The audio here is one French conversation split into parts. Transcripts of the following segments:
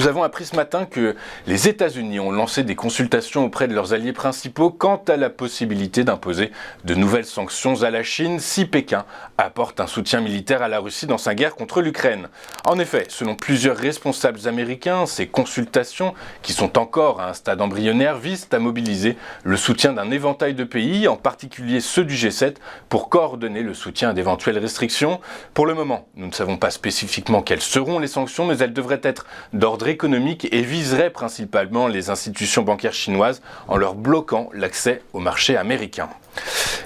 Nous avons appris ce matin que les États-Unis ont lancé des consultations auprès de leurs alliés principaux quant à la possibilité d'imposer de nouvelles sanctions à la Chine si Pékin apporte un soutien militaire à la Russie dans sa guerre contre l'Ukraine. En effet, selon plusieurs responsables américains, ces consultations, qui sont encore à un stade embryonnaire, visent à mobiliser le soutien d'un éventail de pays, en particulier ceux du G7, pour coordonner le soutien à d'éventuelles restrictions. Pour le moment, nous ne savons pas spécifiquement quelles seront les sanctions, mais elles devraient être d'ordre économique et viseraient principalement les institutions bancaires chinoises en leur bloquant l'accès au marché américain.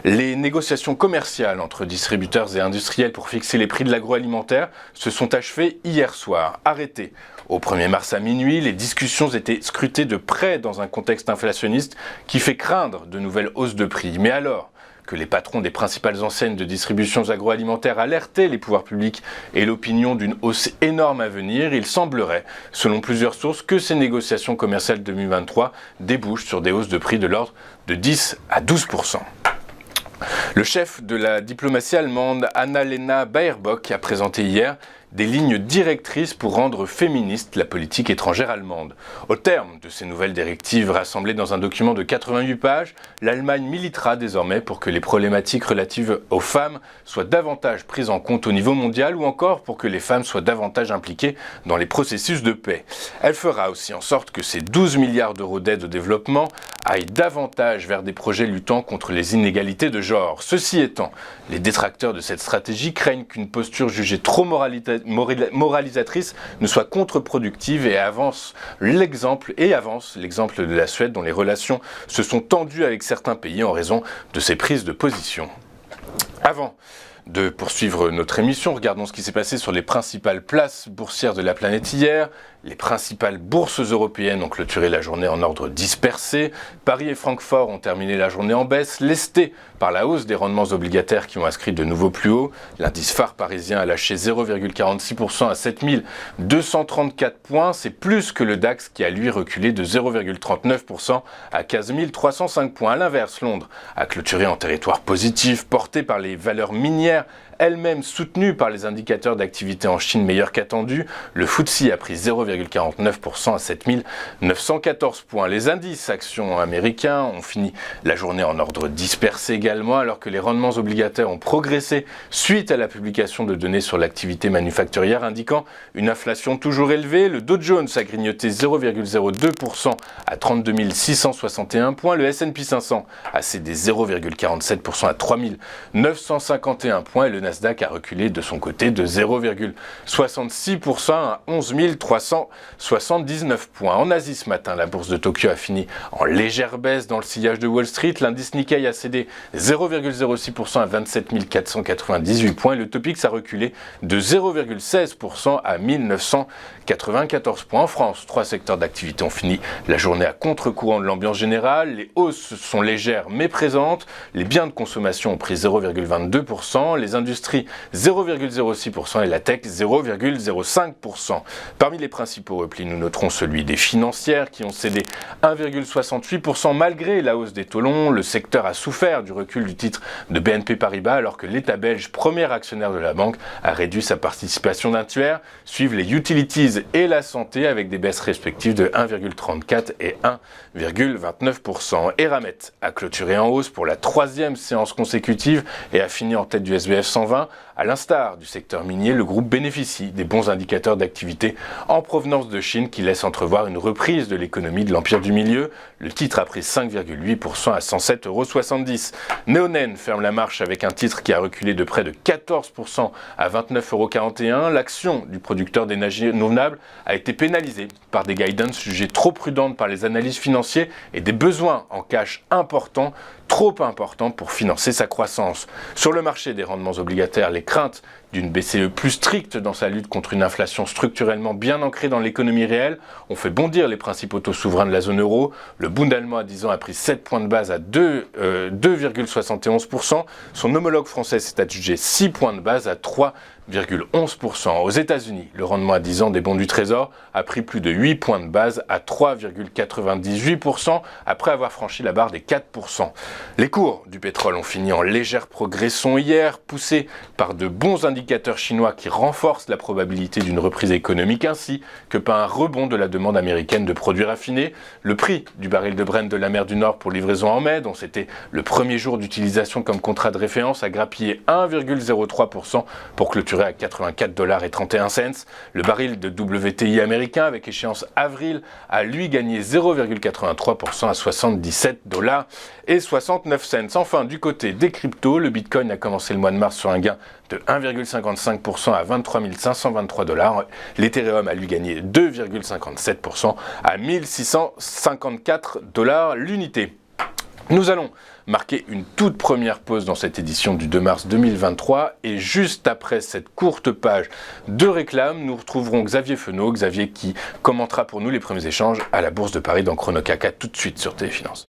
Les négociations commerciales entre distributeurs et industriels pour fixer les prix de l'agroalimentaire se sont achevées hier soir. Arrêtées au 1er mars à minuit, les discussions étaient scrutées de près dans un contexte inflationniste qui fait craindre de nouvelles hausses de prix. Mais alors que les patrons des principales enseignes de distributions agroalimentaires alertaient les pouvoirs publics et l'opinion d'une hausse énorme à venir, il semblerait, selon plusieurs sources, que ces négociations commerciales 2023 débouchent sur des hausses de prix de l'ordre de 10 à 12%. Le chef de la diplomatie allemande, Annalena Baerbock, a présenté hier des lignes directrices pour rendre féministe la politique étrangère allemande. Au terme de ces nouvelles directives rassemblées dans un document de 88 pages, l'Allemagne militera désormais pour que les problématiques relatives aux femmes soient davantage prises en compte au niveau mondial ou encore pour que les femmes soient davantage impliquées dans les processus de paix. Elle fera aussi en sorte que ces 12 milliards d'euros d'aide au développement aillent davantage vers des projets luttant contre les inégalités de genre. Ceci étant, les détracteurs de cette stratégie craignent qu'une posture jugée trop moralisatrice ne soit contre-productive et avance l'exemple de la Suède dont les relations se sont tendues avec certains pays en raison de ses prises de position. Avant de poursuivre notre émission, regardons ce qui s'est passé sur les principales places boursières de la planète hier. Les principales bourses européennes ont clôturé la journée en ordre dispersé. Paris et Francfort ont terminé la journée en baisse, lestés par la hausse des rendements obligataires qui ont inscrit de nouveaux plus hauts. L'indice phare parisien a lâché 0,46% à 7234 points. C'est plus que le DAX qui a lui reculé de 0,39% à 15 305 points. À l'inverse, Londres a clôturé en territoire positif, porté par les valeurs minières, elle-même soutenue par les indicateurs d'activité en Chine meilleurs qu'attendus. Le FTSE a pris 0,49% à 7914 points. Les indices actions américains ont fini la journée en ordre dispersé également, alors que les rendements obligataires ont progressé suite à la publication de données sur l'activité manufacturière indiquant une inflation toujours élevée. Le Dow Jones a grignoté 0,02% à 32 661 points. Le S&P 500 a cédé 0,47% à 3951 points et le Nasdaq a reculé de son côté de 0,66% à 11 379 points. En Asie ce matin, la bourse de Tokyo a fini en légère baisse dans le sillage de Wall Street. L'indice Nikkei a cédé 0,06% à 27 498 points et le Topix a reculé de 0,16% à 1994 points. En France, 3 secteurs d'activité ont fini la journée à contre-courant de l'ambiance générale. Les hausses sont légères mais présentes. Les biens de consommation ont pris 0,22%, les industries 0,06% et la tech 0,05%. Parmi les principaux replis, nous noterons celui des financières qui ont cédé 1,68% malgré la hausse des taux longs. Le secteur a souffert du recul du titre de BNP Paribas alors que l'État belge, premier actionnaire de la banque, a réduit sa participation d'un tiers. Suivent les utilities et la santé avec des baisses respectives de 1,34% et 1,29%. Eramet a clôturé en hausse pour la 3e séance consécutive et a fini en tête du SBF 120. À l'instar du secteur minier, le groupe bénéficie des bons indicateurs d'activité en provenance de Chine qui laissent entrevoir une reprise de l'économie de l'Empire du Milieu. Le titre a pris 5,8% à 107,70 €. Neonen ferme la marche avec un titre qui a reculé de près de 14% à 29,41 €. L'action du producteur d'énergie renouvelable a été pénalisée par des guidance jugées trop prudentes par les analystes financiers et des besoins en cash importants, trop importants pour financer sa croissance. Sur le marché des rendements obligataires, les craintes d'une BCE plus stricte dans sa lutte contre une inflation structurellement bien ancrée dans l'économie réelle ont fait bondir les principaux taux souverains de la zone euro. Le Bund allemand à 10 ans a pris 7 points de base à 2,71%. Son homologue français s'est adjugé 6 points de base à 3,11%. Aux États-Unis, le rendement à 10 ans des bons du Trésor a pris plus de 8 points de base à 3,98% après avoir franchi la barre des 4%. Les cours du pétrole ont fini en légère progression hier, poussés par de bons indicateurs indicateurs chinois qui renforcent la probabilité d'une reprise économique ainsi que par un rebond de la demande américaine de produits raffinés. Le prix du baril de Brent de la mer du Nord pour livraison en mai, dont c'était le premier jour d'utilisation comme contrat de référence, a grappillé 1,03% pour clôturer à 84,31 $. Le baril de WTI américain avec échéance avril a lui gagné 0,83% à 77,69 $. Enfin, du côté des cryptos, le Bitcoin a commencé le mois de mars sur un gain de 1,55% à 23 523 $. L'Ethereum a lui gagné 2,57% à 1654 $ l'unité. Nous allons marquer une toute première pause dans cette édition du 2 mars 2023 et juste après cette courte page de réclame, nous retrouverons Xavier Fenot, Xavier qui commentera pour nous les premiers échanges à la Bourse de Paris dans Chrono CAC. Tout de suite sur Téléfinance.